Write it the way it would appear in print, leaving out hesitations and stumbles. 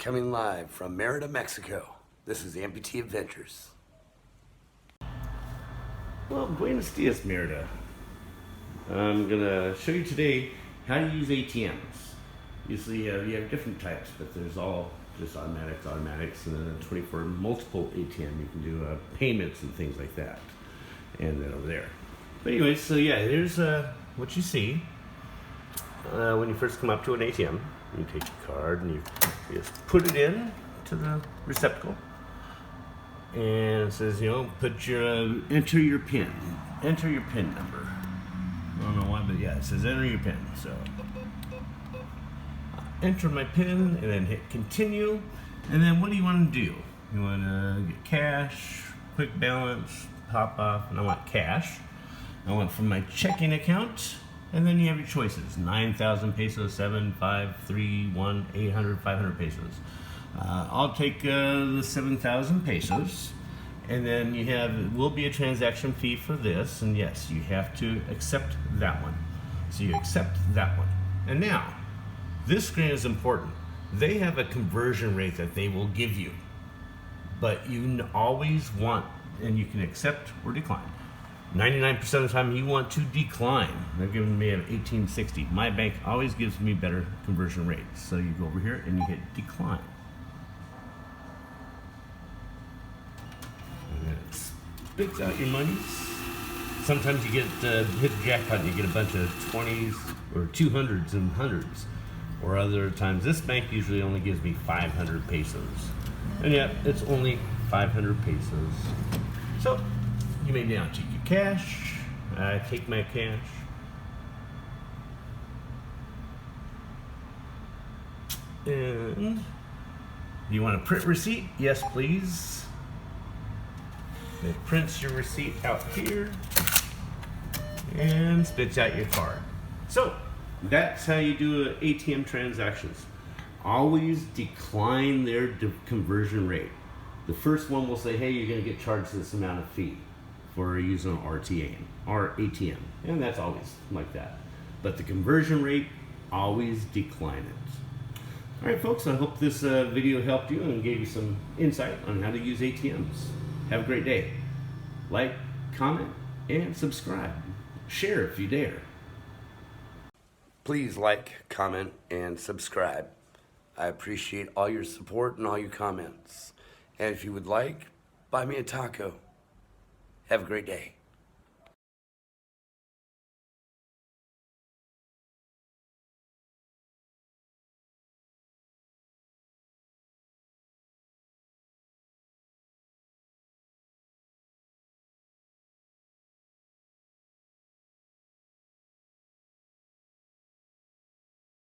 Coming live from Merida, Mexico. This is Amputee Adventures. Well, buenos dias, Merida. I'm gonna show you today how to use ATMs. Usually you have different types, but there's all just automatics, and then 24 multiple ATM. You can do payments and things like that. And then over there. But anyway, so yeah, here's what you see when you first come up to an ATM. You take your card and you just put it in to the receptacle, and it says, put your enter your PIN number. I don't know why, but yeah, it says enter your PIN. So enter my PIN and then hit continue. And then what do you want to do? You want to get cash, quick balance, pop off, and I want cash. I want from my checking account. And then you have your choices: 9,000 pesos, 7, 5, 3, 1, 800, 500 pesos. I'll take the 7,000 pesos. And then you have, it will be a transaction fee for this. And yes, you have to accept that one. So you accept that one. And now, this screen is important. They have a conversion rate that they will give you. But you always want, and you can accept or decline. 99% of the time you want to decline. They're giving me an 1860. My bank always gives me better conversion rates. So you go over here and you hit decline. And it spits out your monies. Sometimes you get hit the jackpot and you get a bunch of 20s or 200s and hundreds. Or other times, this bank usually only gives me 500 pesos. And yet, it's only 500 pesos. So, you may now take your cash. I take my cash. And you want to print receipt? Yes, please. It prints your receipt out here and spits out your card. So, that's how you do ATM transactions. Always decline their conversion rate. The first one will say, hey, you're going to get charged this amount of fee for using an ATM. And that's always like that. But the conversion rate, always decline it. All right, folks, I hope this video helped you and gave you some insight on how to use ATMs. Have a great day. Like, comment, and subscribe. Share if you dare. Please like, comment, and subscribe. I appreciate all your support and all your comments. And if you would like, buy me a taco. Have a great day.